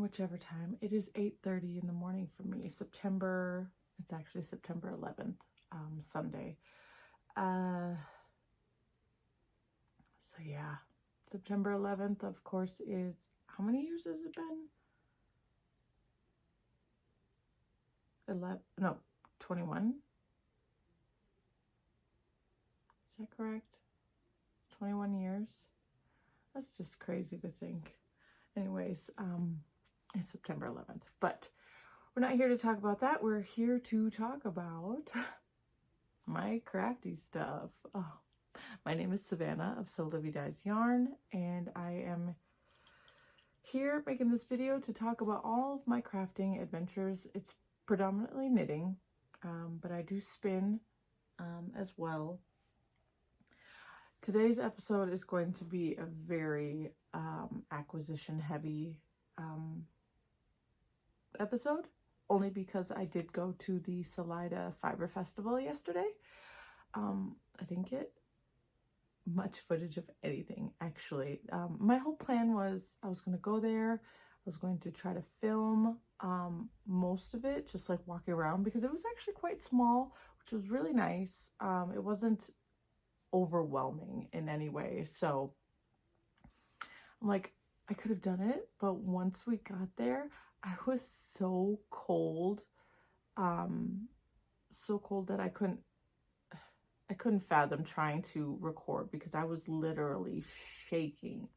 whichever time. It is 8:30 in the morning for me. It's actually September 11th, Sunday. So yeah, September 11th, of course, is, how many years has it been? 21. Is that correct? 21 years. That's just crazy to think. Anyways, it's September 11th, but we're not here to talk about that. We're here to talk about my crafty stuff. Oh, my name is Savannah of Sewlivi Dyes Yarn, and I am here making this video to talk about all of my crafting adventures. It's predominantly knitting, but I do spin as well. Today's episode is going to be a very acquisition heavy episode, only because I did go to the Salida Fiber Festival yesterday. I didn't get much footage of anything, actually. My whole plan was I was going to go there. I was going to try to film most of it, just like walking around, because it was actually quite small, which was really nice. It wasn't overwhelming in any way, so I'm like, I could have done it, but once we got there, I was so cold, that I couldn't fathom trying to record because I was literally shaking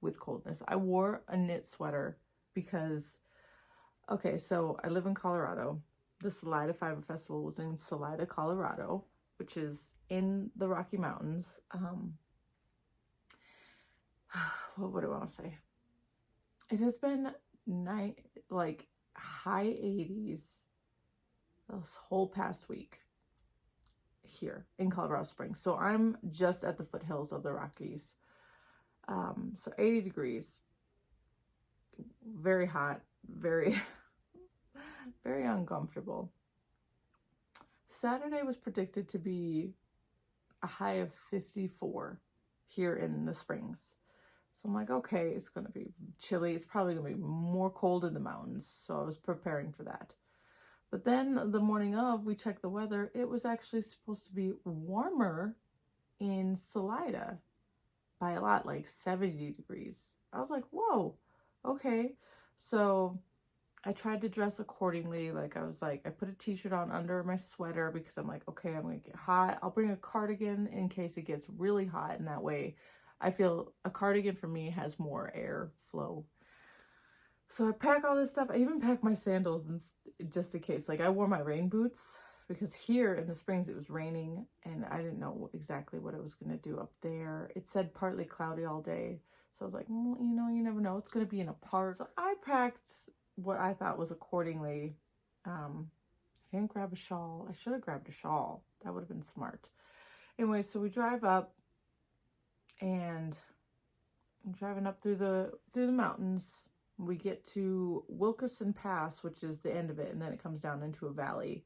with coldness. I wore a knit sweater because, okay, so I live in Colorado. The Salida Fiber Festival was in Salida, Colorado, which is in the Rocky Mountains. What do I want to say? It has been high 80s this whole past week here in Colorado Springs. So I'm just at the foothills of the Rockies. So 80 degrees, very hot, very, very uncomfortable. Saturday was predicted to be a high of 54 here in the Springs. So I'm like, okay, it's going to be chilly. It's probably going to be more cold in the mountains. So I was preparing for that. But then the morning of, we checked the weather. It was actually supposed to be warmer in Salida by a lot, like 70 degrees. I was like, whoa, okay. So I tried to dress accordingly. I put a t-shirt on under my sweater because I'm like, okay, I'm going to get hot. I'll bring a cardigan in case it gets really hot. And that way I feel a cardigan for me has more air flow. So I pack all this stuff. I even packed my sandals just in case. Like, I wore my rain boots because here in the Springs it was raining and I didn't know exactly what I was going to do up there. It said partly cloudy all day. So I was like, well, you know, you never know. It's going to be in a park. So I packed what I thought was accordingly. I didn't grab a shawl. I should have grabbed a shawl. That would have been smart. Anyway, so we drive up and I'm driving up through the mountains. We get to Wilkerson Pass, which is the end of it, and then it comes down into a valley,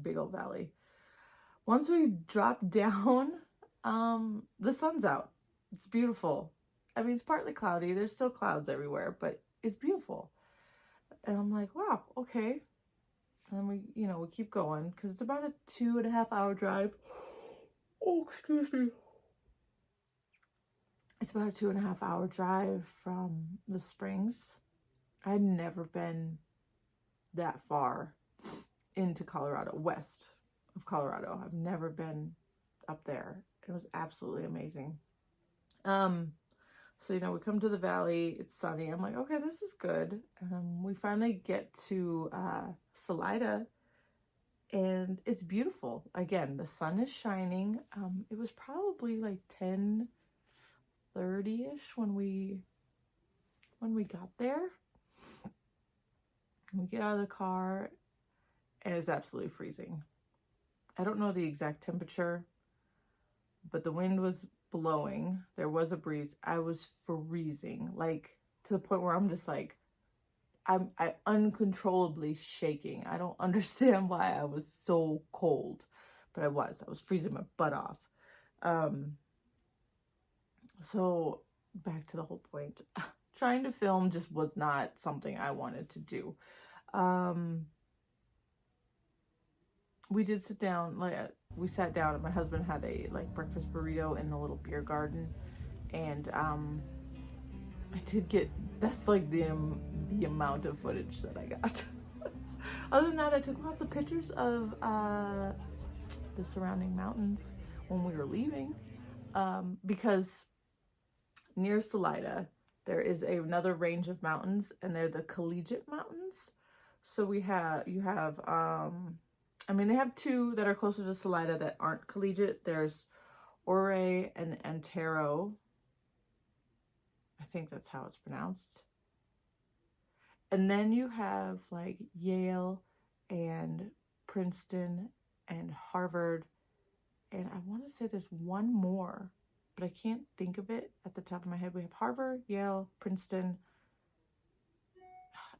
big old valley. Once we drop down, the sun's out. It's beautiful. I mean, it's partly cloudy. There's still clouds everywhere, but it's beautiful. And I'm like, wow, okay. And we keep going because it's about a 2.5 hour drive. Oh, excuse me. It's about a 2.5 hour drive from the Springs. I'd never been that far into Colorado, west of Colorado. I've never been up there. It was absolutely amazing. So, we come to the valley, it's sunny. I'm like, okay, this is good. And then we finally get to Salida, and it's beautiful. Again, the sun is shining. It was probably like 10:30-ish when we got there. And we get out of the car, and it's absolutely freezing. I don't know the exact temperature, but the wind was blowing. There was a breeze. I was freezing, like to the point where I'm just like, I uncontrollably shaking. I don't understand why I was so cold, but I was freezing my butt off. So back to the whole point, trying to film just was not something I wanted to do. We did sit down, like we sat down and my husband had a like breakfast burrito in the little beer garden, and I did get, that's like the amount of footage that I got. Other than that, I took lots of pictures of the surrounding mountains when we were leaving, because near Salida there is another range of mountains, and they're the Collegiate Mountains. So we have, you have I mean, they have two that are closer to Salida that aren't collegiate. There's Ore and Antero. I think that's how it's pronounced. And then you have like Yale and Princeton and Harvard. And I want to say there's one more, but I can't think of it at the top of my head. We have Harvard, Yale, Princeton,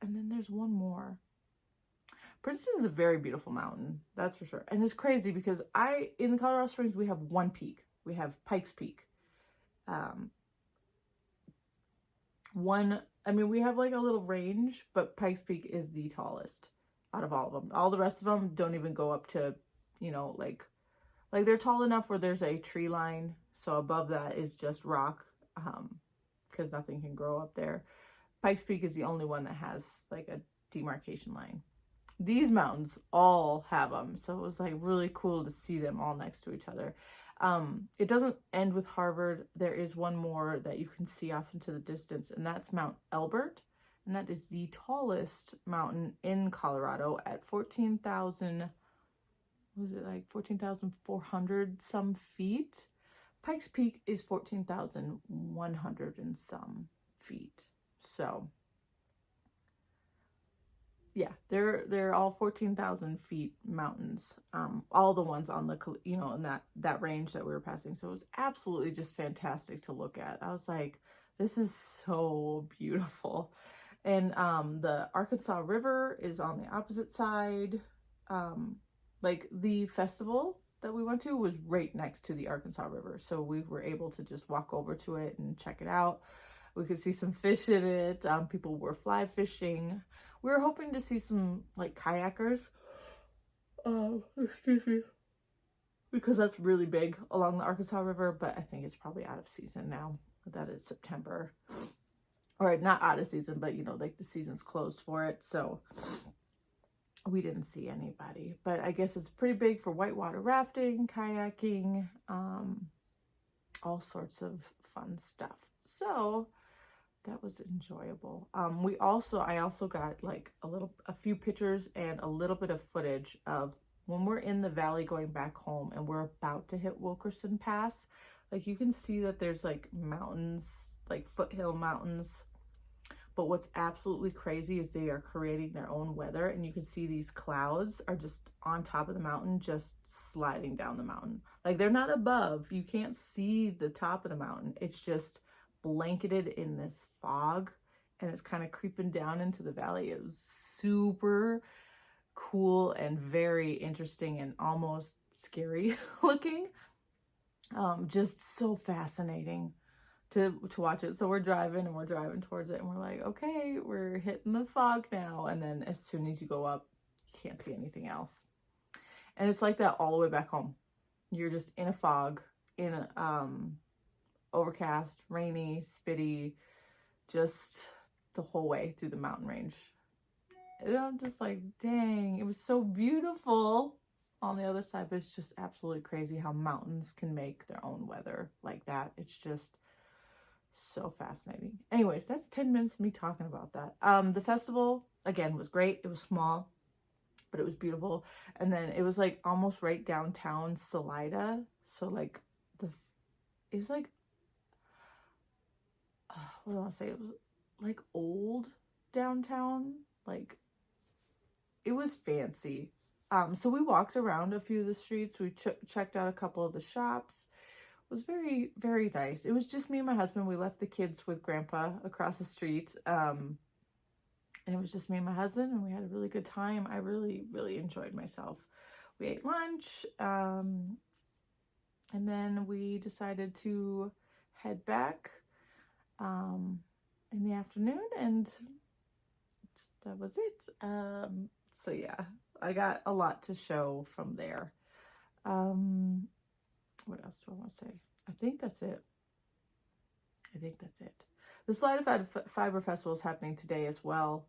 and then there's one more. Princeton is a very beautiful mountain, that's for sure. And it's crazy because in Colorado Springs, we have one peak. We have Pikes Peak. We have like a little range, but Pikes Peak is the tallest out of all of them. All the rest of them don't even go up to, like they're tall enough where there's a tree line. So above that is just rock, because nothing can grow up there. Pikes Peak is the only one that has like a demarcation line. These mountains all have them, so it was like really cool to see them all next to each other. It doesn't end with Harvard. There is one more that you can see off into the distance, and that's Mount Elbert, and that is the tallest mountain in Colorado at 14,000. Was it like 14,400 some feet? Pikes Peak is 14,100 and some feet. So yeah, they're all 14,000 feet mountains. All the ones on the, in that range that we were passing. So it was absolutely just fantastic to look at. I was like, this is so beautiful. And the Arkansas River is on the opposite side. Like the festival that we went to was right next to the Arkansas River. So we were able to just walk over to it and check it out. We could see some fish in it. People were fly fishing. We were hoping to see some like kayakers. Excuse me. Because that's really big along the Arkansas River, but I think it's probably out of season now. That is September. Or not out of season, but like the season's closed for it. So we didn't see anybody. But I guess it's pretty big for whitewater rafting, kayaking, all sorts of fun stuff. So that was enjoyable. I also got like a few pictures and a little bit of footage of when we're in the valley going back home and we're about to hit Wilkerson Pass. Like you can see that there's like mountains, like foothill mountains. But what's absolutely crazy is they are creating their own weather, and you can see these clouds are just on top of the mountain, just sliding down the mountain. Like they're not above. You can't see the top of the mountain. It's just blanketed in this fog, and it's kind of creeping down into the valley. It was super cool and very interesting and almost scary looking. Just so fascinating to watch it. So we're driving towards it, and we're like, okay, we're hitting the fog now. And then as soon as you go up, you can't see anything else. And it's like that all the way back home. You're just in a fog, in a overcast, rainy, spitty, just the whole way through the mountain range. And I'm just like, dang, it was so beautiful on the other side, but it's just absolutely crazy how mountains can make their own weather like that. It's just so fascinating. Anyways, that's 10 minutes of me talking about that. The festival, again, was great. It was small, but it was beautiful. And then it was like almost right downtown Salida. So like it was like, what do I want to say? It was like old downtown. Like it was fancy. So we walked around a few of the streets. We checked out a couple of the shops. It was very, very nice. It was just me and my husband. We left the kids with Grandpa across the street. And it was just me and my husband, and we had a really good time. I really, really enjoyed myself. We ate lunch, and then we decided to head back. in the afternoon, and that was it. So yeah, I got a lot to show from there. What else do I want to say? I think that's it. The Salida Fiber Festival is happening today as well.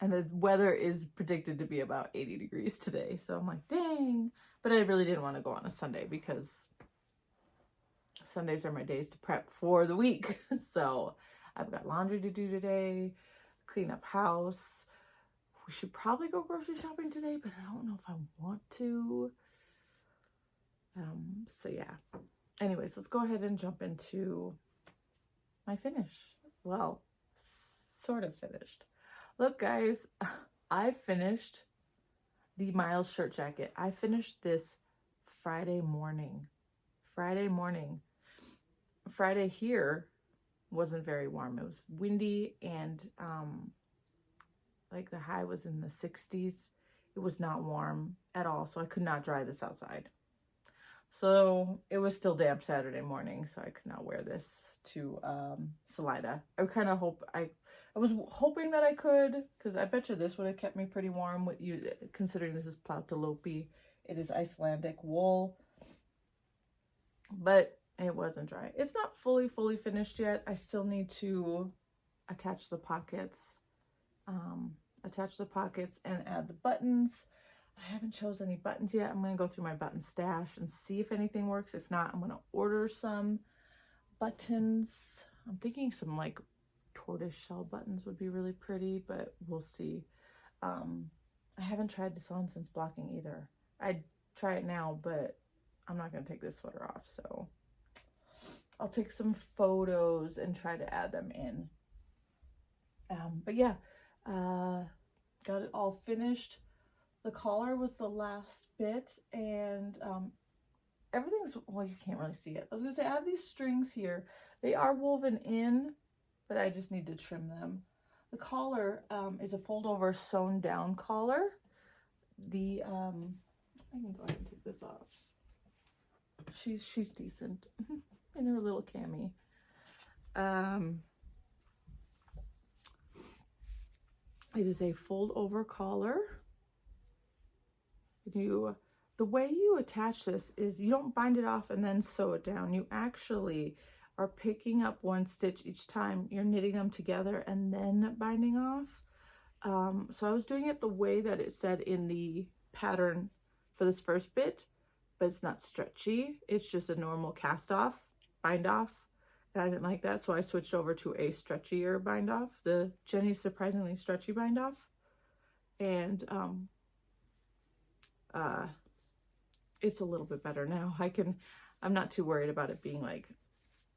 And the weather is predicted to be about 80 degrees today. So I'm like, dang. But I really didn't want to go on a Sunday because Sundays are my days to prep for the week. So I've got laundry to do today, clean up house. We should probably go grocery shopping today, but I don't know if I want to. So yeah. Anyways, let's go ahead and jump into my finish. Well, sort of finished. Look, guys, I finished the Miles shirt jacket. I finished this Friday morning. Friday here wasn't very warm. It was windy, and like the high was in the 60s. It was not warm at all, so I could not dry this outside. So it was still damp Saturday morning, so I could not wear this to Salida. I was hoping that I could, because I bet you this would have kept me pretty warm with you, considering this is Plautaloppi. It is Icelandic wool, but it wasn't dry. It's not fully finished yet. I still need to attach the pockets, and add the buttons. I haven't chosen any buttons yet. I'm going to go through my button stash and see if anything works. If not, I'm going to order some buttons. I'm thinking some like tortoise shell buttons would be really pretty, but we'll see. I haven't tried this on since blocking either. I'd try it now, but I'm not going to take this sweater off, so I'll take some photos and try to add them in. But yeah, got it all finished. The collar was the last bit, and everything's, well, you can't really see it. I was gonna say, I have these strings here. They are woven in, but I just need to trim them. The collar is a fold over sewn down collar. I can go ahead and take this off. She's decent in her little cami. It is a fold over collar. The way you attach this is you don't bind it off and then sew it down. You actually are picking up one stitch each time. You're knitting them together and then binding off. So I was doing it the way that it said in the pattern for this first bit, but it's not stretchy. It's just a normal cast off, bind off. And I didn't like that, so I switched over to a stretchier bind off, the Jenny's Surprisingly Stretchy bind off. And it's a little bit better now. I'm not too worried about it being like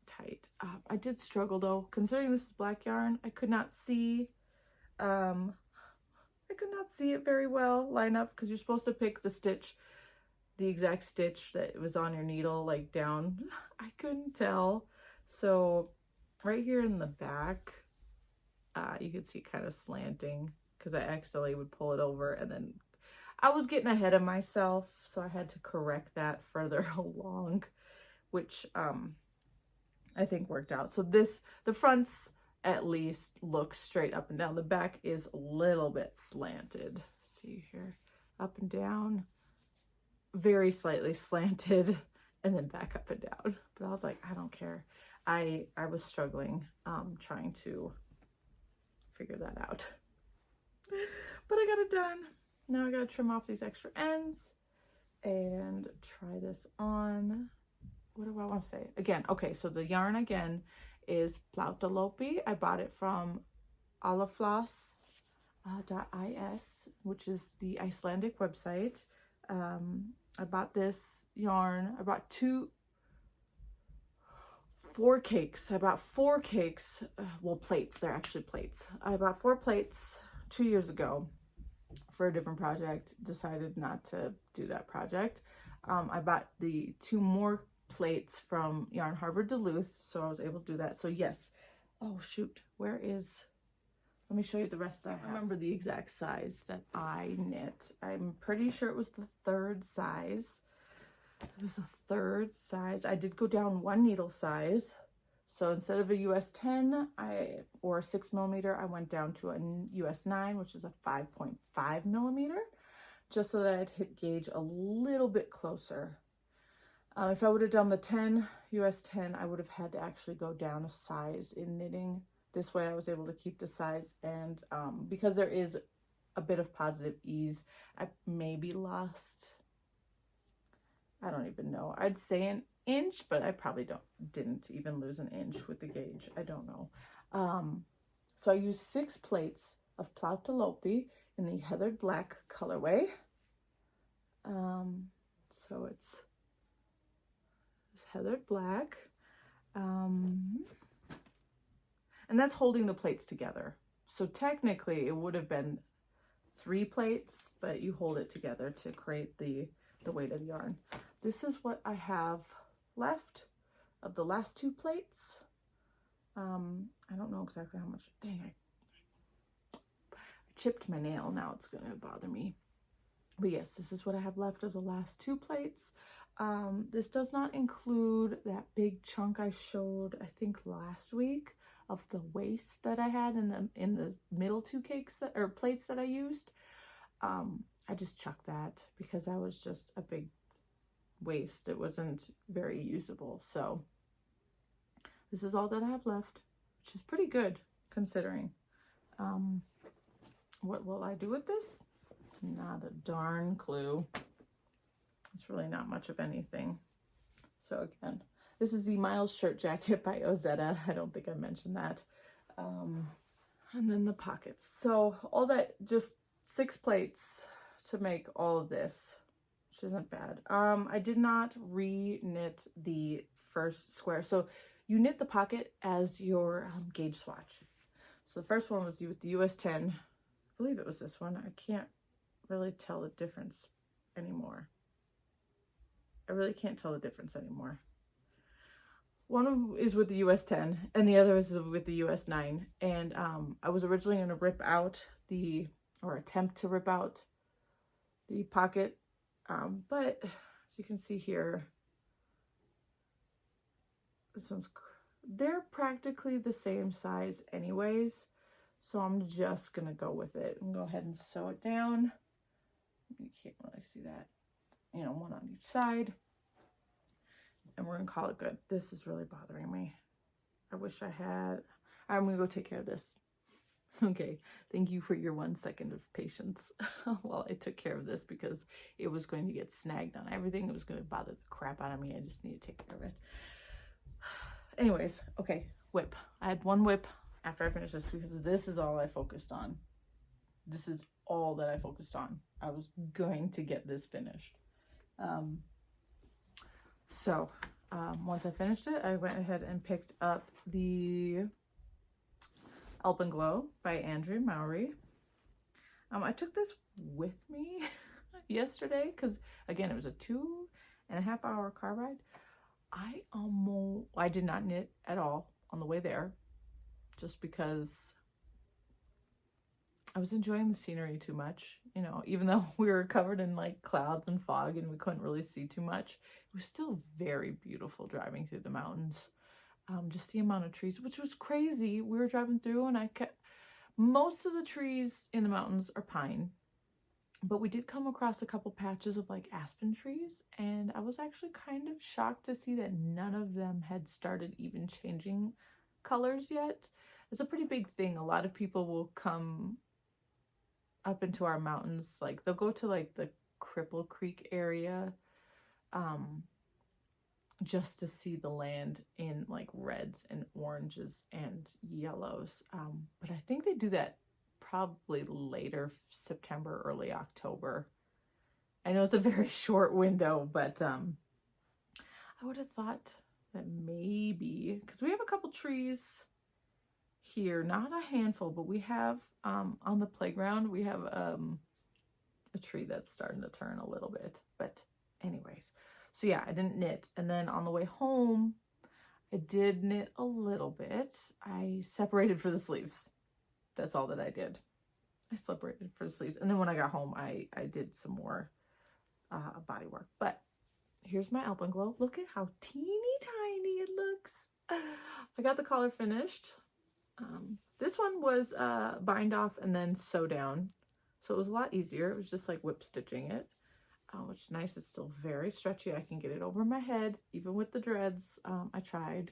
tight. I did struggle though, considering this is black yarn. I could not see it very well line up, because you're supposed to pick the exact stitch that was on your needle, like down. I couldn't tell. So right here in the back, you can see kind of slanting, because I accidentally would pull it over, and then I was getting ahead of myself, so I had to correct that further along, which I think worked out. So the fronts at least look straight up and down. The back is a little bit slanted. See here, up and down, very slightly slanted, and then back up and down. But I was like, I don't care. I was struggling trying to figure that out, but I got it done. Now I gotta trim off these extra ends and try this on. What do I want to say? Again, okay, so the yarn again is Plautaloppi. I bought it from alafloss.is, which is the Icelandic website. I bought this yarn. I bought 4 cakes. I bought 4 cakes. Well, plates. They're actually plates. I bought 4 plates 2 years ago for a different project. Decided not to do that project. I bought the 2 more plates from Yarn Harbor Duluth, so I was able to do that. So yes. Oh shoot, let me show you the rest I have. I remember the exact size that I knit. I'm pretty sure it was the 3rd size. It was the 3rd size. I did go down 1 needle size, So instead of a US 10 or a 6mm, I went down to a US 9, which is a 5.5mm, just so that I'd hit gauge a little bit closer. If I would have done the 10, US 10, I would have had to actually go down a size in knitting. This way I was able to keep the size, and because there is a bit of positive ease, I maybe lost, I don't even know, I'd say an inch, but I probably didn't even lose an inch with the gauge. I don't know. So I used 6 plates of Plautalopy in the heathered black colorway. So it's heathered black, and that's holding the plates together. So technically it would have been 3 plates, but you hold it together to create the weight of the yarn. This is what I have left of the last 2 plates. I don't know exactly how much. Dang, I chipped my nail. Now it's gonna bother me. But yes, this is what I have left of the last 2 plates. This does not include that big chunk I showed, I think last week, of the waste that I had in the middle 2 cakes or plates that I used. I just chucked that because that was just a big waste. It wasn't very usable. So this is all that I have left, which is pretty good considering. What will I do with this? Not a darn clue. It's really not much of anything. So again, this is the Miles shirt jacket by Ozetta. I don't think I mentioned that. And then the pockets. So all that, just 6 plates to make all of this, which isn't bad. I did not re-knit the first square. So you knit the pocket as your gauge swatch. So the first one was with the US 10. I believe it was this one. I can't really tell the difference anymore. I really can't tell the difference anymore. One is with the US 10 and the other is with the US 9. And I was originally going to rip out attempt to rip out the pocket. But as you can see here, they're practically the same size anyways. So I'm just going to go with it and go ahead and sew it down. You can't really see that. You know, one on each side. And we're going to call it good. This is really bothering me. I wish I had. I'm going to go take care of this. Okay. Thank you for your 1 second of patience while I took care of this because it was going to get snagged on everything. It was going to bother the crap out of me. I just need to take care of it. Anyways, okay. Whip. I had 1 whip after I finished this because this is all I focused on. This is all that I focused on. I was going to get this finished. Once I finished it, I went ahead and picked up the Alpenglow by Andrea Mowry. I took this with me yesterday because, again, it was a 2.5 hour car ride. I did not knit at all on the way there just because I was enjoying the scenery too much. You know, even though we were covered in like clouds and fog and we couldn't really see too much, it was still very beautiful driving through the mountains. Just the amount of trees, which was crazy. We were driving through and most of the trees in the mountains are pine, but we did come across a couple patches of like aspen trees, and I was actually kind of shocked to see that none of them had started even changing colors yet. It's a pretty big thing. A lot of people will come up into our mountains, like they'll go to like the Cripple Creek area, just to see the land in like reds and oranges and yellows. But I think they do that probably later September, early October. I know it's a very short window, but I would have thought that maybe, because we have a couple trees here, not a handful, but we have on the playground, we have a tree that's starting to turn a little bit. But anyways, so yeah, I didn't knit. And then on the way home, I did knit a little bit. I separated for the sleeves. That's all that I did. I separated for the sleeves. And then when I got home, I did some more body work. But here's my Alpenglow. Look at how teeny tiny it looks. I got the collar finished. This one was bind off and then sew down. So it was a lot easier. It was just like whip stitching it, which is nice. It's still very stretchy. I can get it over my head, even with the dreads. I tried.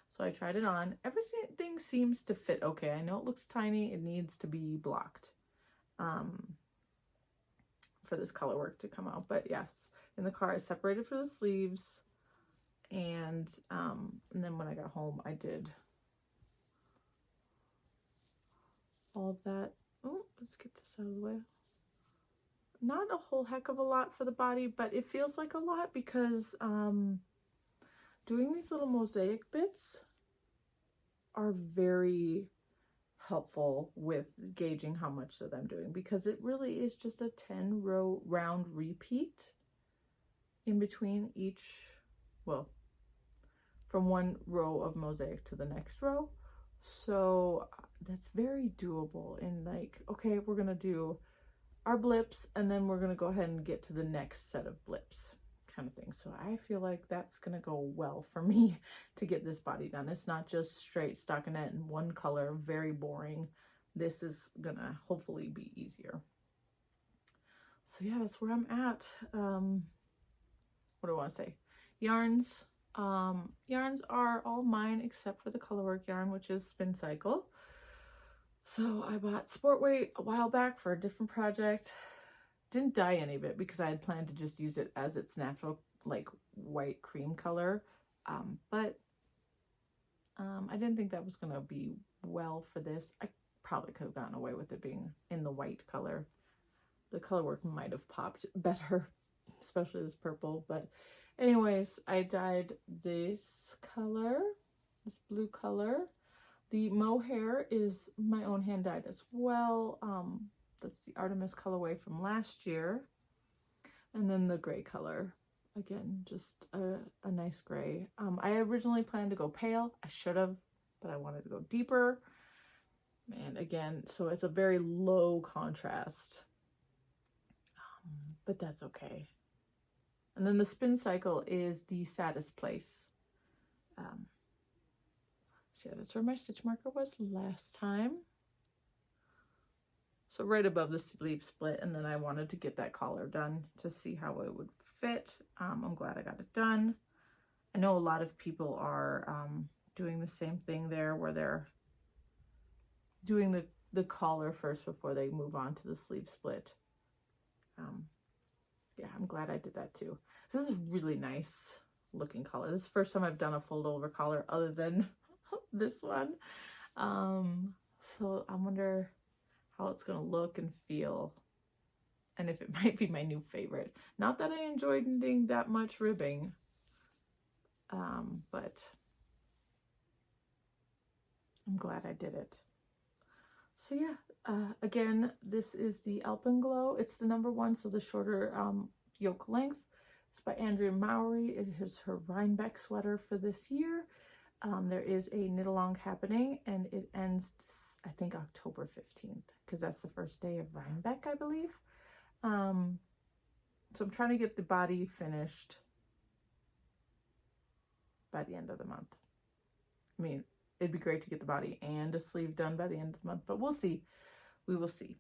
So I tried it on. Everything seems to fit okay. I know it looks tiny. It needs to be blocked for this color work to come out. But yes, in the car I separated for the sleeves. And then when I got home, I did all of that. Oh, let's get this out of the way. Not a whole heck of a lot for the body, but it feels like a lot because doing these little mosaic bits are very helpful with gauging how much that I'm doing, because it really is just a 10 row round repeat in between each, well, from one row of mosaic to the next row. So that's very doable. And like, okay, we're gonna do our blips and then we're gonna go ahead and get to the next set of blips, kind of thing. So I feel like that's gonna go well for me to get this body done. It's not just straight stockinette in one color, very boring. This is gonna hopefully be easier. So yeah, that's where I'm at. What do I want to say? Yarns. Yarns are all mine except for the colorwork yarn, which is Spin Cycle. So I bought Sport Weight a while back for a different project. Didn't dye any of it because I had planned to just use it as its natural like white cream color. But I didn't think that was gonna be well for this. I probably could have gotten away with it being in the white color. The colorwork might have popped better, especially this purple. But anyways, I dyed this color, this blue color. The mohair is my own hand dyed as well. That's the Artemis colorway from last year. And then the gray color, again, just a nice gray. I originally planned to go pale. I should have, but I wanted to go deeper. And again, so it's a very low contrast, but that's okay. And then the Spin Cycle is the Saddest Place. So yeah, that's where my stitch marker was last time. So right above the sleeve split, and then I wanted to get that collar done to see how it would fit. I'm glad I got it done. I know a lot of people are doing the same thing there, where they're doing the collar first before they move on to the sleeve split. Yeah, I'm glad I did that too. This is a really nice looking collar. This is the first time I've done a fold over collar other than this one. So I wonder how it's gonna look and feel, and if it might be my new favorite. Not that I enjoyed knitting that much ribbing, but I'm glad I did it. So yeah, again, this is the Alpenglow. It's the #1, so the shorter yoke length. It's by Andrea Mowry. It is her Rhinebeck sweater for this year. There is a knit along happening, and it ends, I think, October 15th, because that's the first day of Rhinebeck, I believe. So I'm trying to get the body finished by the end of the month. I mean, it'd be great to get the body and a sleeve done by the end of the month, but we'll see. We will see.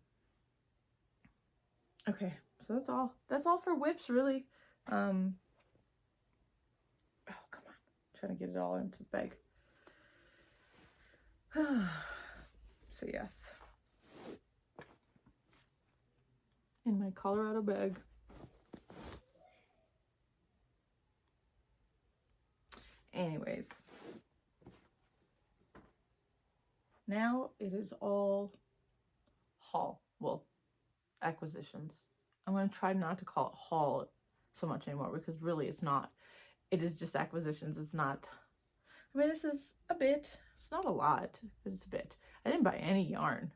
Okay, so that's all. That's all for whips, really. Oh, come on. I'm trying to get it all into the bag. So yes. In my Colorado bag. Anyways. Now it is all haul. Well, acquisitions. I'm going to try not to call it haul so much anymore, because really it's not. It is just acquisitions. It's not. I mean, this is a bit. It's not a lot, but it's a bit. I didn't buy any yarn.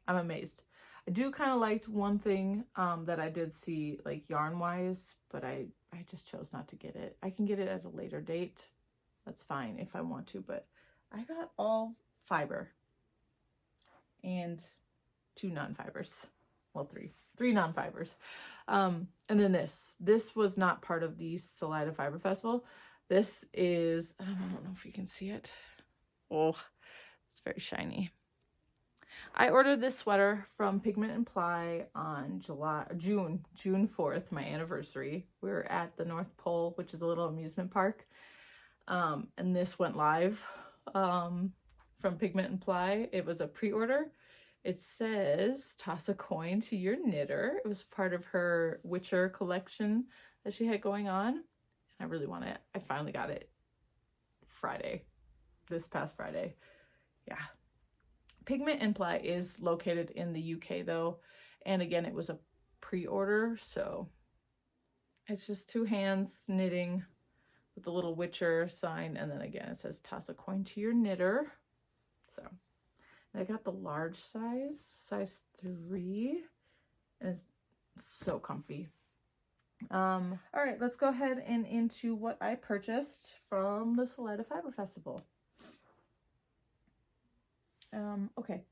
I'm amazed. I do kind of liked one thing that I did see, like yarn wise, but I just chose not to get it. I can get it at a later date. That's fine if I want to, but I got all fiber and 2 non-fibers. Well, three non-fibers. And then this was not part of the Salida Fiber Festival, This is, I don't know if you can see it. Oh, it's very shiny. I ordered this sweater from Pigment and Ply on June 4th, my anniversary. We were at the North Pole, which is a little amusement park. And this went live from Pigment and Ply. It was a pre-order. It says, toss a coin to your knitter. It was part of her Witcher collection that she had going on. I really want it. I finally got it Friday, this past Friday. Yeah. Pigment and Ply is located in the UK though. And again, it was a pre-order. So it's just two hands knitting with the little Witcher sign. And then again, it says toss a coin to your knitter. So I got the large size 3. And it's so comfy. All right, let's go ahead and into what I purchased from the Salida Fiber Festival. Okay,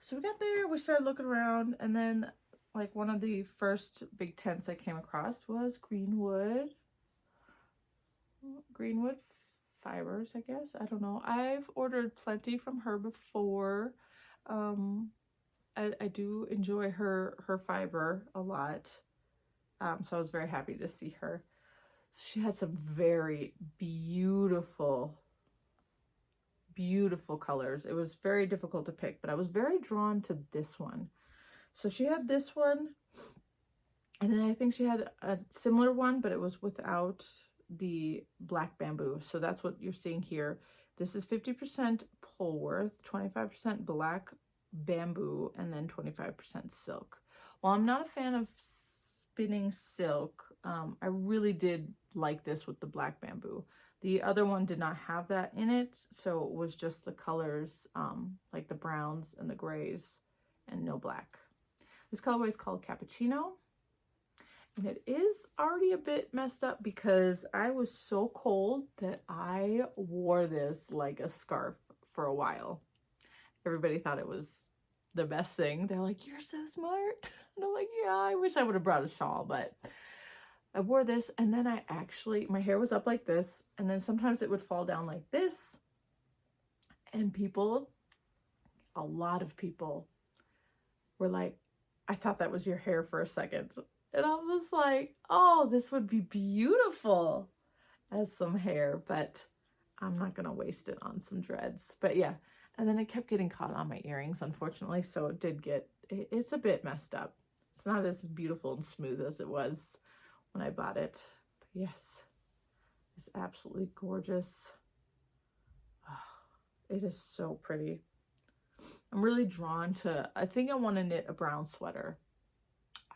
so we got there, we started looking around, and then like one of the first big tents I came across was Greenwood Fibers, I guess. I don't know. I've ordered plenty from her before. I do enjoy her fiber a lot. So I was very happy to see her. She had some very beautiful colors. It was very difficult to pick, but I was very drawn to this one. So she had this one, and then I think she had a similar one, but it was without the black bamboo. So that's what you're seeing here. This is 50% Polworth, 25% black bamboo, and then 25% silk. While I'm not a fan of spinning silk, I really did like this with the black bamboo. The other one did not have that in it, so it was just the colors, like the browns and the grays, and no black. This colorway is called Cappuccino, and it is already a bit messed up because I was so cold that I wore this like a scarf for a while. Everybody thought it was the best thing. They're like, "You're so smart." And I'm like, yeah, I wish I would have brought a shawl, but I wore this, and then my hair was up like this, and then sometimes it would fall down like this, and a lot of people were like, I thought that was your hair for a second. And I was like, oh, this would be beautiful as some hair, but I'm not going to waste it on some dreads. But yeah, and then it kept getting caught on my earrings, unfortunately, so it's a bit messed up. It's not as beautiful and smooth as it was when I bought it. But yes, it's absolutely gorgeous. Oh, it is so pretty. I'm really drawn to, I think I want to knit a brown sweater.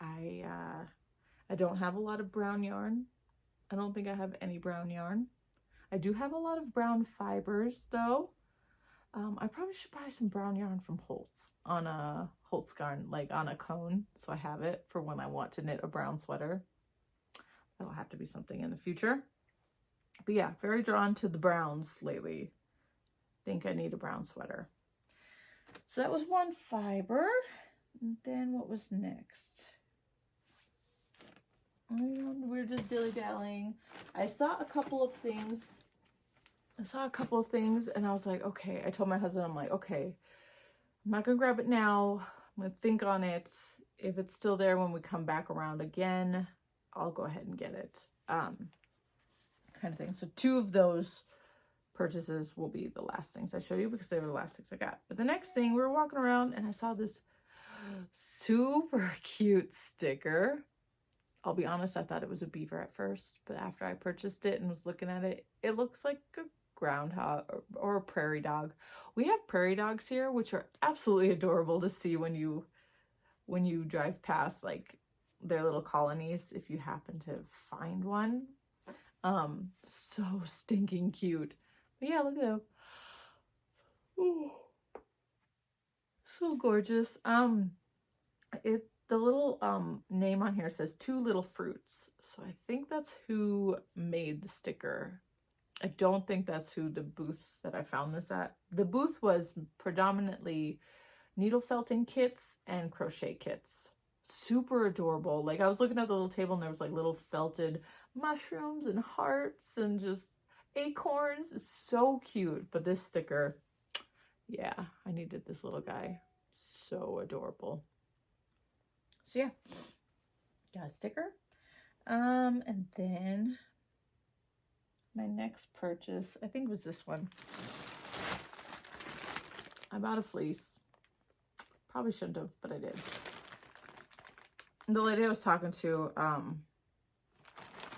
I don't have a lot of brown yarn. I don't think I have any brown yarn. I do have a lot of brown fibers though. I probably should buy some brown yarn from Holtz on a Holtz yarn, like on a cone, so I have it for when I want to knit a brown sweater. That'll have to be something in the future. But yeah, very drawn to the browns lately. Think I need a brown sweater. So that was one fiber. And then what was next? We're just dilly-dallying. I saw a couple of things and I was like, okay. I told my husband, I'm like, okay, I'm not gonna grab it now. I'm gonna think on it. If it's still there when we come back around again, I'll go ahead and get it. Kind of thing. So 2 of those purchases will be the last things I show you because they were the last things I got. But the next thing, we were walking around and I saw this super cute sticker. I'll be honest, I thought it was a beaver at first, but after I purchased it and was looking at it, it looks like a groundhog or a prairie dog. We have prairie dogs here, which are absolutely adorable to see when you drive past, like their little colonies, if you happen to find one. So stinking cute. But yeah, look at them. Ooh, so gorgeous. The little name on here says 2 Little Fruits. So I think that's who made the sticker. I don't think that's who the booth that I found this at. The booth was predominantly needle felting kits and crochet kits. Super adorable. Like I was looking at the little table and there was like little felted mushrooms and hearts and just acorns. So cute. But this sticker, yeah, I needed this little guy. So adorable. So yeah, got a sticker. And then my next purchase, I think was this one. I bought a fleece. Probably shouldn't have, but I did. The lady I was talking to,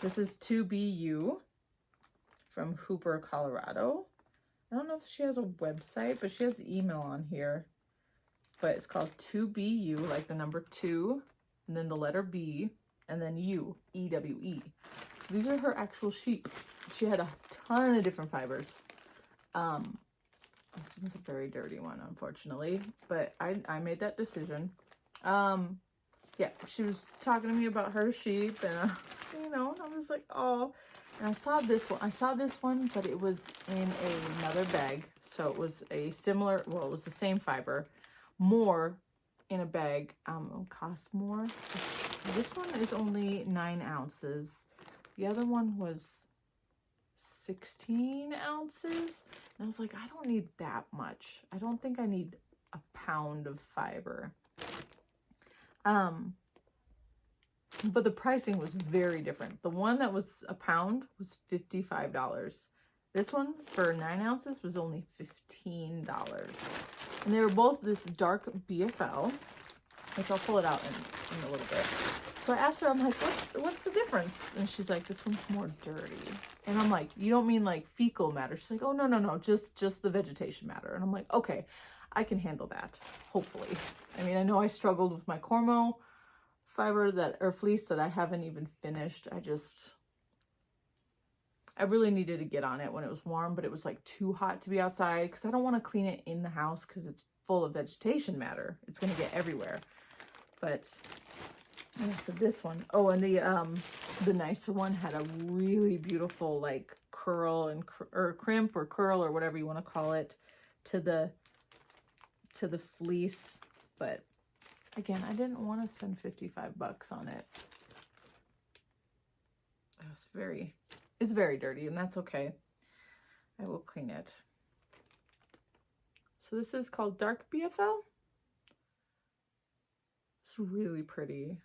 this is 2BU from Hooper, Colorado. I don't know if she has a website, but she has an email on here. But it's called 2BU, like the number 2, and then the letter B, and then U, EWE. So these are her actual sheep. She had a ton of different fibers. This one's a very dirty one, unfortunately, but I made that decision. Yeah, she was talking to me about her sheep, and you know, I was like, oh. And I saw this one, but it was in another bag. So it was a similar, well, it was the same fiber, more in a bag. It'll cost more. This one is only 9 ounces. The other one was 16 ounces. And I was like, I don't need that much. I don't think I need a pound of fiber. But the pricing was very different. The one that was a pound was $55. This one for 9 ounces was only $15. And they were both this dark BFL, which I'll pull it out in a little bit. So I asked her, I'm like, what's the difference? And she's like, this one's more dirty. And I'm like, you don't mean like fecal matter? She's like, oh, no, just the vegetation matter. And I'm like, okay, I can handle that, hopefully. I mean, I know I struggled with my Cormo fiber or fleece that I haven't even finished. I really needed to get on it when it was warm, but it was like too hot to be outside because I don't want to clean it in the house because it's full of vegetation matter. It's going to get everywhere. But yeah, so this one, oh, and the nicer one had a really beautiful like curl and or crimp or curl or whatever you want to call it to the fleece. But again, I didn't want to spend $55 on it. It's very dirty, and that's okay. I will clean it. So this is called Dark BFL. It's really pretty.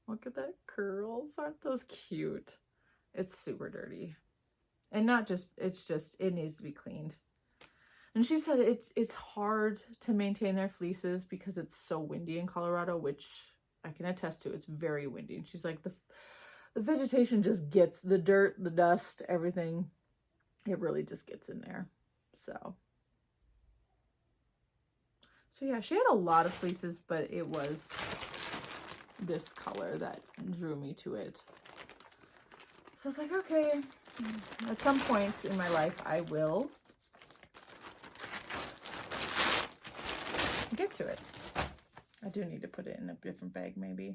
Look at that curls. Aren't those cute? It's super dirty. And not just, it needs to be cleaned. And she said it's hard to maintain their fleeces because it's so windy in Colorado, which I can attest to. It's very windy. And she's like, the vegetation just gets the dirt, the dust, everything. It really just gets in there. So yeah, she had a lot of fleeces, but it was this color that drew me to it. So I was like, okay, at some point in my life, I will get to it. I do need to put it in a different bag, maybe.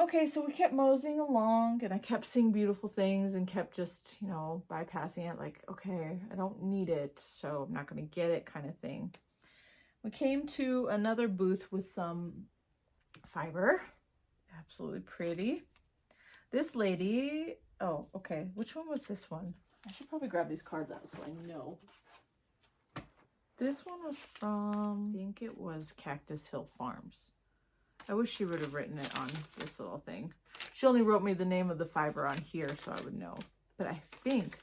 Okay, so we kept moseying along, and I kept seeing beautiful things and kept just, you know, bypassing it, like, okay, I don't need it, so I'm not going to get it kind of thing. We came to another booth with some fiber. Absolutely pretty. This lady, oh, okay, which one was this one? I should probably grab these cards out so I know. This one was from, I think it was Cactus Hill Farms. I wish she would have written it on this little thing. She only wrote me the name of the fiber on here so I would know. But I think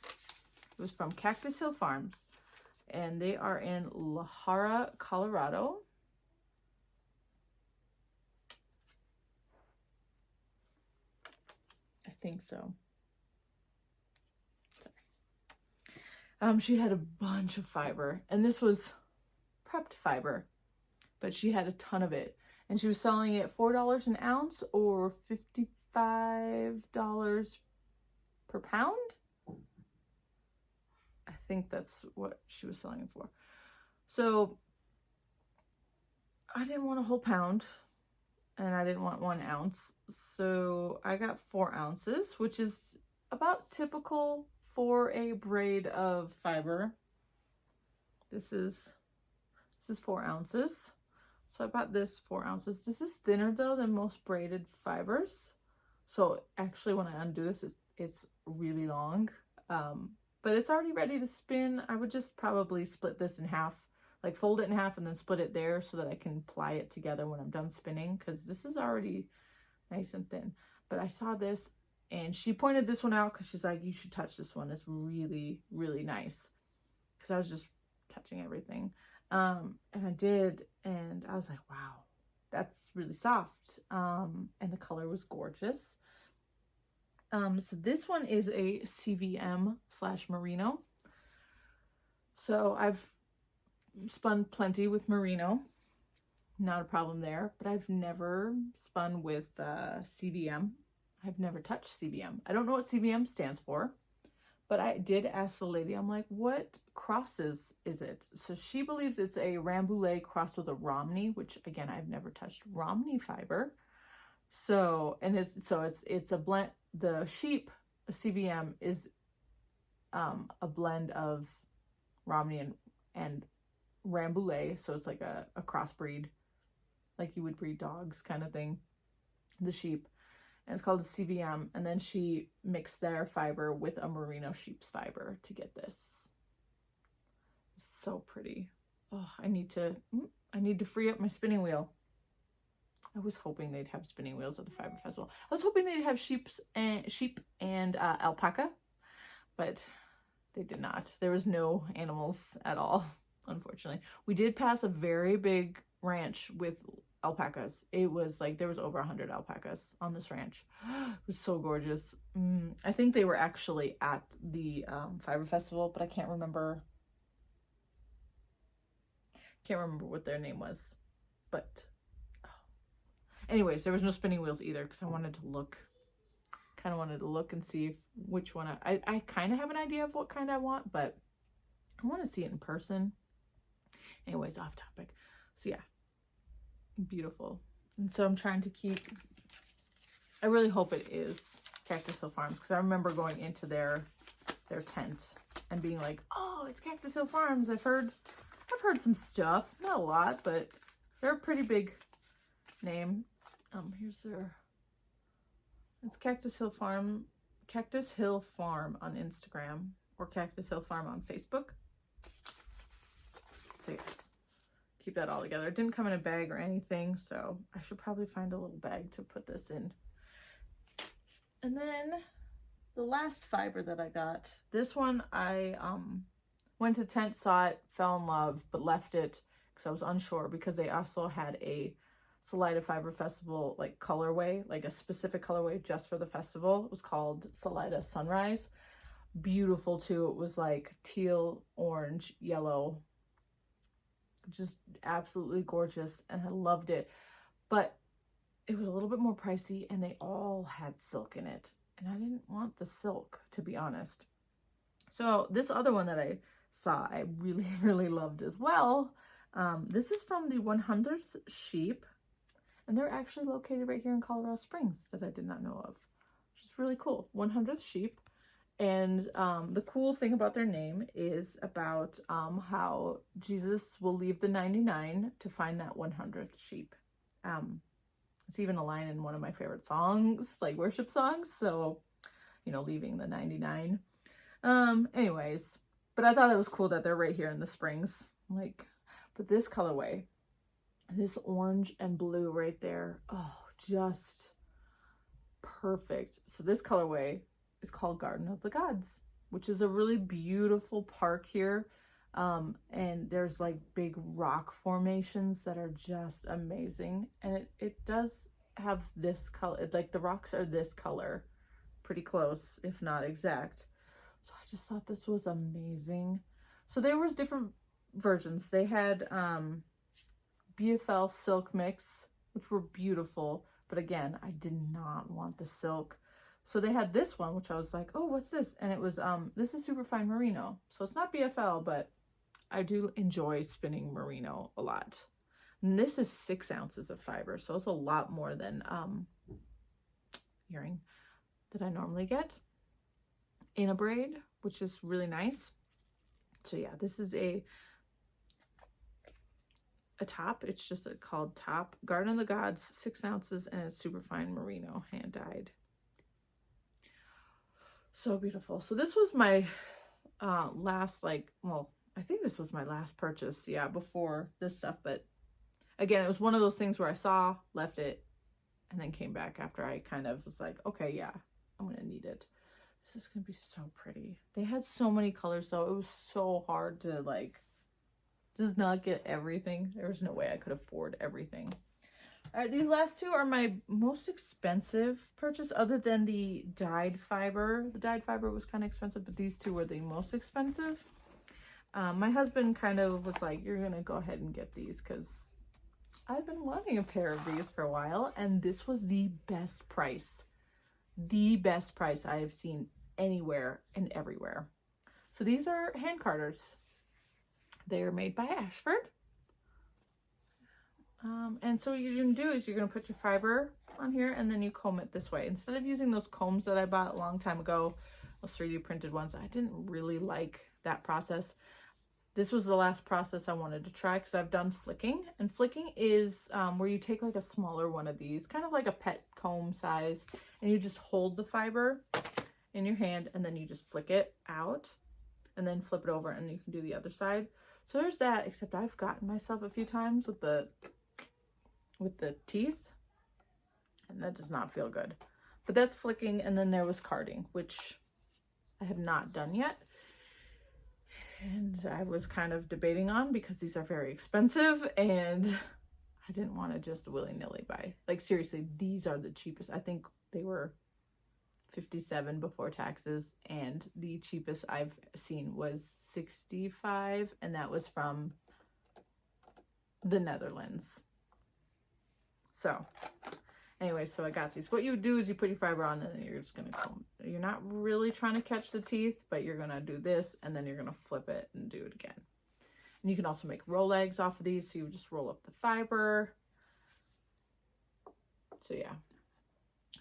it was from Cactus Hill Farms. And they are in La Jara, Colorado. I think so. Sorry. She had a bunch of fiber. And this was prepped fiber. But she had a ton of it. And she was selling it $4 an ounce or $55 per pound. I think that's what she was selling it for. So I didn't want a whole pound and I didn't want 1 ounce. So I got 4 ounces, which is about typical for a braid of fiber. This is 4 ounces. So I bought this 4 ounces. This is thinner though than most braided fibers. So actually when I undo this, it's really long. But it's already ready to spin. I would just probably split this in half, like fold it in half and then split it there so that I can ply it together when I'm done spinning, because this is already nice and thin. But I saw this and she pointed this one out because she's like, you should touch this one. It's really, really nice. Because I was just touching everything. And I did, and I was like, wow, that's really soft. And the color was gorgeous. So this one is a CVM/merino. So I've spun plenty with merino, not a problem there, but I've never spun with CVM. I've never touched CVM. I don't know what CVM stands for, but I did ask the lady, I'm like, what crosses is it? So she believes it's a Rambouillet crossed with a Romney, which again, I've never touched Romney fiber. So, and it's a blend. The sheep CVM is a blend of Romney and Rambouillet. So it's like a crossbreed, like you would breed dogs kind of thing, the sheep. And it's called a CVM. And then she mixed their fiber with a merino sheep's fiber to get this. It's so pretty. Oh, I need to free up my spinning wheel. I was hoping they'd have spinning wheels at the Fiber Festival. I was hoping they'd have sheep and alpaca, but they did not. There was no animals at all, unfortunately. We did pass a very big ranch with alpacas. It was like there was over 100 alpacas on this ranch. It was so gorgeous. I think they were actually at the Fiber Festival, but I can't remember what their name was. But anyways, there was no spinning wheels either because I wanted to look and see which one I kind of have an idea of what kind I want, but I want to see it in person. Anyways, off topic. So yeah, beautiful. And so I'm trying to keep, I really hope it is Cactus Hill Farms, because I remember going into their tent and being like, oh, it's Cactus Hill Farms. I've heard some stuff, not a lot, but they're a pretty big name. Here's it's Cactus Hill Farm on Instagram, or Cactus Hill Farm on Facebook. So yes, keep that all together. It didn't come in a bag or anything, so I should probably find a little bag to put this in. And then the last fiber that I got, this one I went to tent, saw it, fell in love, but left it because I was unsure, because they also had a Salida Fiber Festival like colorway, like a specific colorway just for the festival. It was called Salida Sunrise. Beautiful too. It was like teal, orange, yellow, just absolutely gorgeous, and I loved it. But it was a little bit more pricey, and they all had silk in it, and I didn't want the silk, to be honest. So this other one that I saw, I really, really loved as well. This is from the 100th Sheep, and they're actually located right here in Colorado Springs, that I did not know of, which is really cool. 100th Sheep. And the cool thing about their name is about how Jesus will leave the 99 to find that 100th sheep. It's even a line in one of my favorite songs, like worship songs. So, you know, leaving the 99. Anyways, but I thought it was cool that they're right here in the Springs. Like, but this colorway, this orange and blue right there, oh, just perfect. So this colorway is called Garden of the Gods, which is a really beautiful park here. And there's like big rock formations that are just amazing. And it does have this color, like the rocks are this color, pretty close, if not exact. So I just thought this was amazing. So there was different versions. They had BFL silk mix, which were beautiful, but again, I did not want the silk. So they had this one, which I was like, oh, what's this? And it was this is superfine merino. So it's not BFL, but I do enjoy spinning merino a lot. And this is 6 ounces of fiber, so it's a lot more than earring that I normally get in a braid, which is really nice. So yeah, this is a top. It's just called top. Garden of the Gods, 6 ounces, and it's superfine merino, hand dyed. So beautiful. So this was my last, like, well, I think this was my last purchase, yeah, before this stuff. But again, it was one of those things where I saw, left it, and then came back after I kind of was like, okay, yeah, I'm gonna need it. This is gonna be so pretty. They had so many colors, though. It was so hard to, like, just not get everything. There was no way I could afford everything. All right, these last two are my most expensive purchase, other than the dyed fiber. The dyed fiber was kind of expensive, but these two were the most expensive. My husband kind of was like, you're gonna go ahead and get these, because I've been wanting a pair of these for a while, and this was the best price. The best price I have seen anywhere and everywhere. So these are hand carders. They are made by Ashford. And so what you're going to do is you're going to put your fiber on here, and then you comb it this way. Instead of using those combs that I bought a long time ago, those 3D printed ones, I didn't really like that process. This was the last process I wanted to try, because I've done flicking. And flicking is where you take like a smaller one of these, kind of like a pet comb size, and you just hold the fiber in your hand, and then you just flick it out, and then flip it over, and you can do the other side. So there's that, except I've gotten myself a few times with the teeth, and that does not feel good. But that's flicking. And then there was carding, which I have not done yet, and I was kind of debating on, because these are very expensive, and I didn't want to just willy-nilly buy. Like, seriously, these are the cheapest. I think they were $57 before taxes, and the cheapest I've seen was $65, and that was from the Netherlands. So anyway, so I got these. What you do is you put your fiber on, and then you're just gonna comb. You're not really trying to catch the teeth, but you're gonna do this, and then you're gonna flip it and do it again. And you can also make Rolegs off of these, so you just roll up the fiber. So yeah,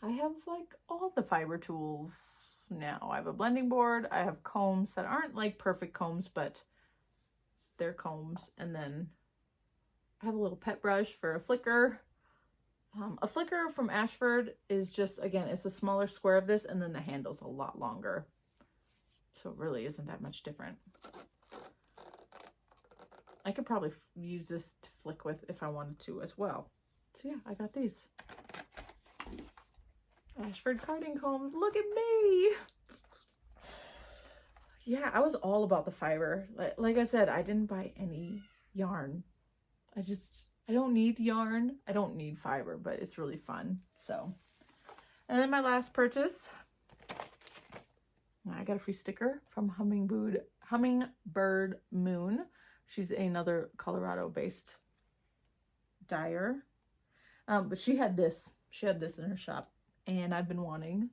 I have like all the fiber tools now. I have a blending board. I have combs that aren't like perfect combs, but they're combs. And then I have a little pet brush for a flicker. A flicker from Ashford is just, again, it's a smaller square of this, and then the handle's a lot longer. So it really isn't that much different. I could probably use this to flick with if I wanted to as well. So yeah, I got these. Ashford carding combs. Look at me. Yeah, I was all about the fiber. Like I said, I didn't buy any yarn. I don't need yarn. I don't need fiber, but it's really fun. So, and then my last purchase, I got a free sticker from Hummingbird Moon. She's another Colorado-based dyer. But she had this. She had this in her shop, and I've been wanting.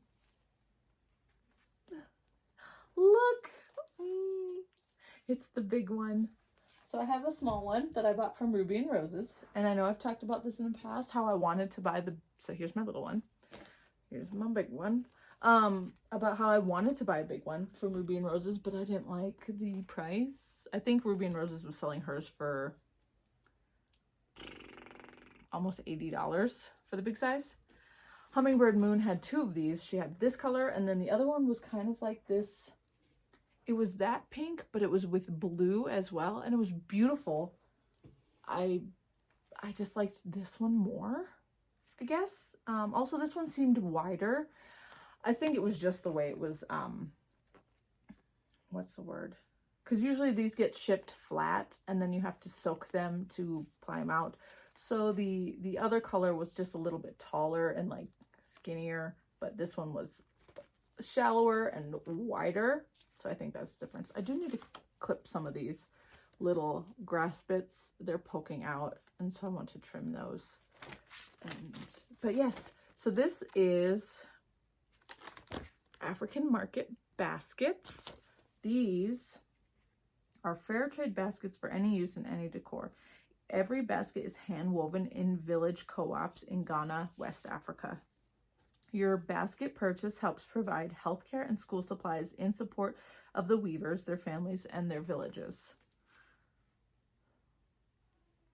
Look, it's the big one. So I have a small one that I bought from Ruby and Roses, and I know I've talked about this in the past, how I wanted to buy so here's my little one. Here's my big one. About how I wanted to buy a big one from Ruby and Roses, but I didn't like the price. I think Ruby and Roses was selling hers for almost $80 for the big size. Hummingbird Moon had two of these. She had this color, and then the other one was kind of like this. It was that pink, but it was with blue as well, and it was beautiful. I just liked this one more, I guess. Also, this one seemed wider. I think it was just the way it was, what's the word? Because usually these get shipped flat, and then you have to soak them to ply them out. So the other color was just a little bit taller and like skinnier, but this one was shallower and wider. So I think that's the difference. I do need to clip some of these little grass bits. They're poking out, and so I want to trim those. But yes, so this is African Market baskets. These are fair trade baskets for any use in any decor. Every basket is hand woven in village co-ops in Ghana, West Africa. Your basket purchase helps provide healthcare and school supplies in support of the weavers, their families, and their villages.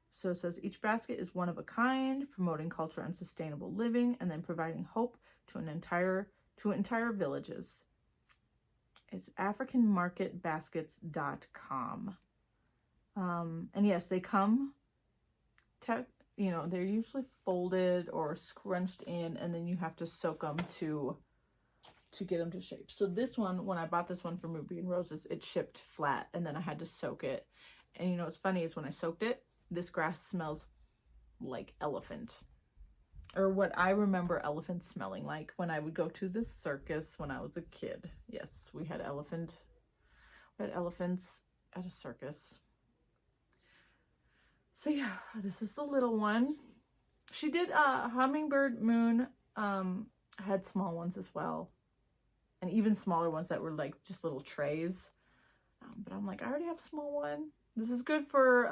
So it says each basket is one of a kind, promoting culture and sustainable living, and then providing hope to entire villages. It's africanmarketbaskets.com. And yes, they come, you know, they're usually folded or scrunched in, and then you have to soak them to get them to shape. So this one, when I bought this one from Ruby and Roses, it shipped flat, and then I had to soak it. And you know what's funny is when I soaked it, this grass smells like elephant, or what I remember elephants smelling like when I would go to the circus when I was a kid. Yes, we had elephants at a circus. So yeah, this is the little one. She did Hummingbird Moon had small ones as well, and even smaller ones that were like just little trays. But I'm like, I already have a small one. This is good for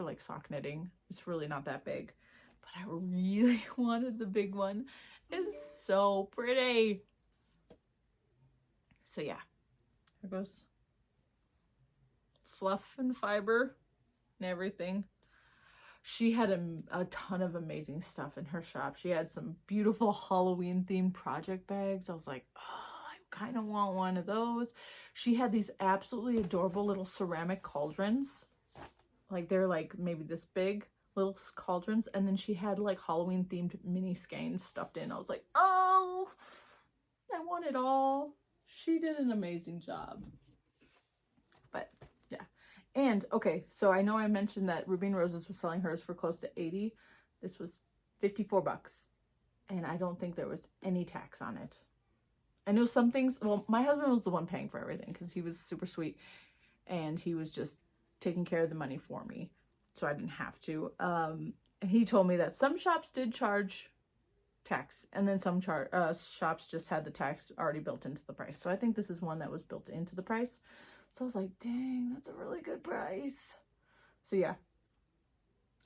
like sock knitting. It's really not that big, but I really wanted the big one. It's so pretty. So yeah, there goes fluff and fiber and everything. She had a ton of amazing stuff in her shop. She had some beautiful Halloween themed project bags. I was like, oh, I kind of want one of those. She had these absolutely adorable little ceramic cauldrons. Like they're like maybe this big, little cauldrons. And then she had like Halloween themed mini skeins stuffed in. I was like, oh, I want it all. She did an amazing job. But yeah. And okay, so I know I mentioned that Ruby and Roses was selling hers for close to 80. This was 54 bucks. And I don't think there was any tax on it. I know some things, well, my husband was the one paying for everything because he was super sweet and he was just taking care of the money for me. So I didn't have to. And he told me that some shops did charge tax, and then some shops just had the tax already built into the price. So I think this is one that was built into the price. So I was like, dang, that's a really good price. So yeah,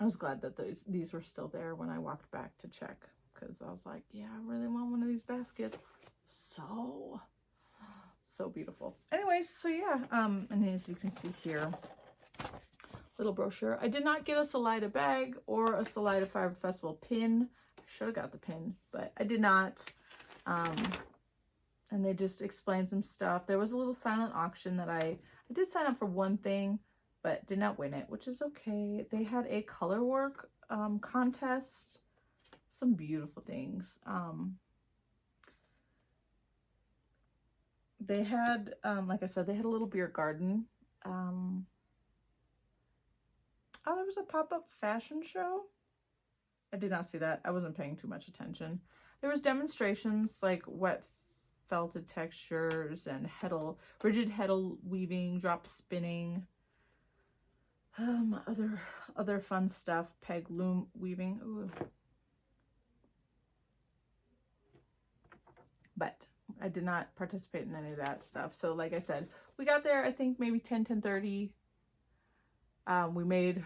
I was glad that these were still there when I walked back to check, because I was like, yeah, I really want one of these baskets. So beautiful. Anyways, so yeah, and as you can see here, little brochure. I did not get a Salida bag or a Salida Fiber Festival pin. I should have got the pin, but I did not. And they just explained some stuff. There was a little silent auction that I did sign up for one thing, but did not win it, which is okay. They had a color work contest. Some beautiful things. They had, like I said, they had a little beer garden. Oh, there was a pop-up fashion show. I did not see that. I wasn't paying too much attention. There was demonstrations like wet felted textures and rigid heddle weaving, drop spinning, other fun stuff, peg loom weaving. Ooh. But I did not participate in any of that stuff. So like I said, we got there, I think maybe 10:30. We made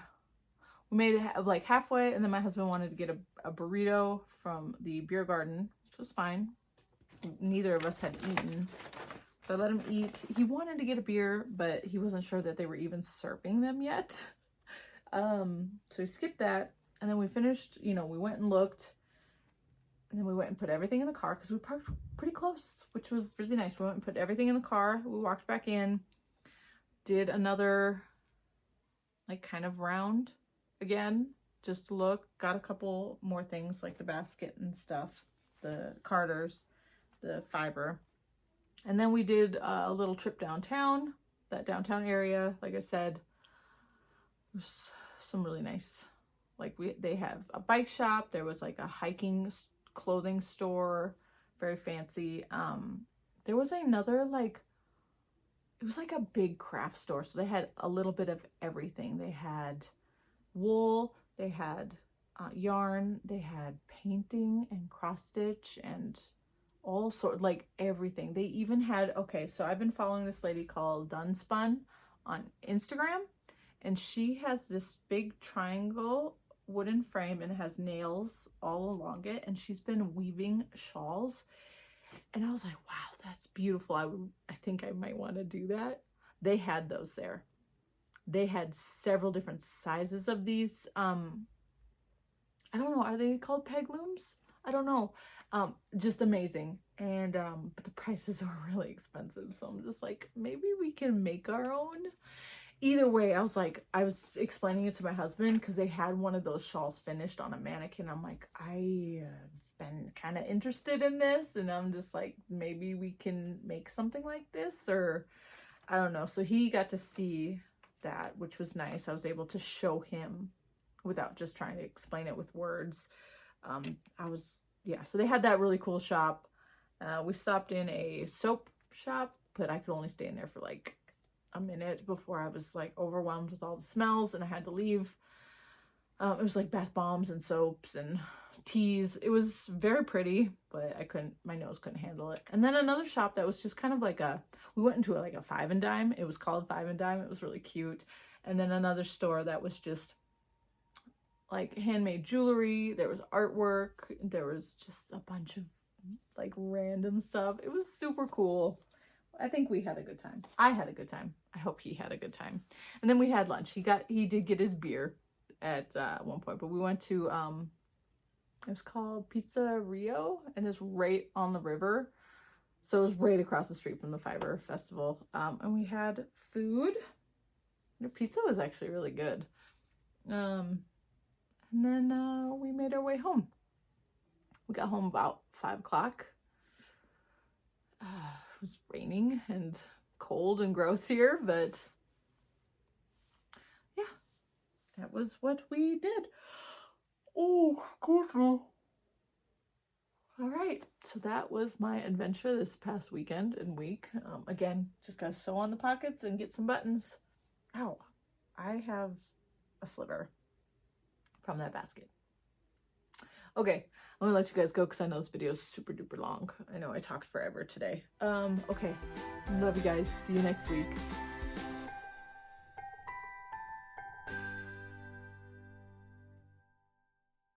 it like halfway, and then my husband wanted to get a burrito from the beer garden, which was fine. Neither of us had eaten, so I let him eat. He wanted to get a beer, but he wasn't sure that they were even serving them yet. So we skipped that, and then we finished, you know, we went and looked, and then we went and put everything in the car because we parked pretty close, which was really nice. We went and put everything in the car. We walked back in, did another like kind of round again, just to look, got a couple more things like the basket and stuff, the carders, the fiber. And then we did a little trip downtown, that downtown area. Like I said, there's some really nice, like they have a bike shop. There was like a hiking clothing store, very fancy. There was another, like, it was like a big craft store. So they had a little bit of everything. They had wool, they had yarn, they had painting and cross stitch and all sort, like everything. They even had, okay, so I've been following this lady called Dunspun on Instagram, and she has this big triangle wooden frame and it has nails all along it, and she's been weaving shawls, and I was like, wow, that's beautiful. I think I might want to do that. They had those there. They had several different sizes of these. I don't know, are they called peg looms? I don't know. Just amazing. And but the prices are really expensive, so I'm just like, maybe we can make our own. Either way, I was explaining it to my husband because they had one of those shawls finished on a mannequin. I'm like, I've been kind of interested in this, and I'm just like, maybe we can make something like this, or I don't know. So he got to see that, which was nice. I was able to show him without just trying to explain it with words. Yeah, so they had that really cool shop. We stopped in a soap shop, but I could only stay in there for like a minute before I was like overwhelmed with all the smells and I had to leave. It was like bath bombs and soaps and teas. It was very pretty, but my nose couldn't handle it. And then another shop that was just kind of like we went into like a Five and Dime. It was called Five and Dime. It was really cute. And then another store that was just like handmade jewelry. There was artwork. There was just a bunch of like random stuff. It was super cool. I think we had a good time. I had a good time. I hope he had a good time. And then we had lunch. He did get his beer at one point, but we went to it was called Pizza Rio, and it's right on the river. So it was right across the street from the Fiber Festival. And we had food. The pizza was actually really good. And then we made our way home. We got home about 5 o'clock. It was raining and cold and gross here, but yeah, that was what we did. Oh, excuse me. All right, so that was my adventure this past weekend and week. Again, just gotta sew on the pockets and get some buttons. Ow, I have a sliver from that basket. Okay, I'm gonna let you guys go because I know this video is super duper long. I know I talked forever today. Okay, love you guys. See you next week.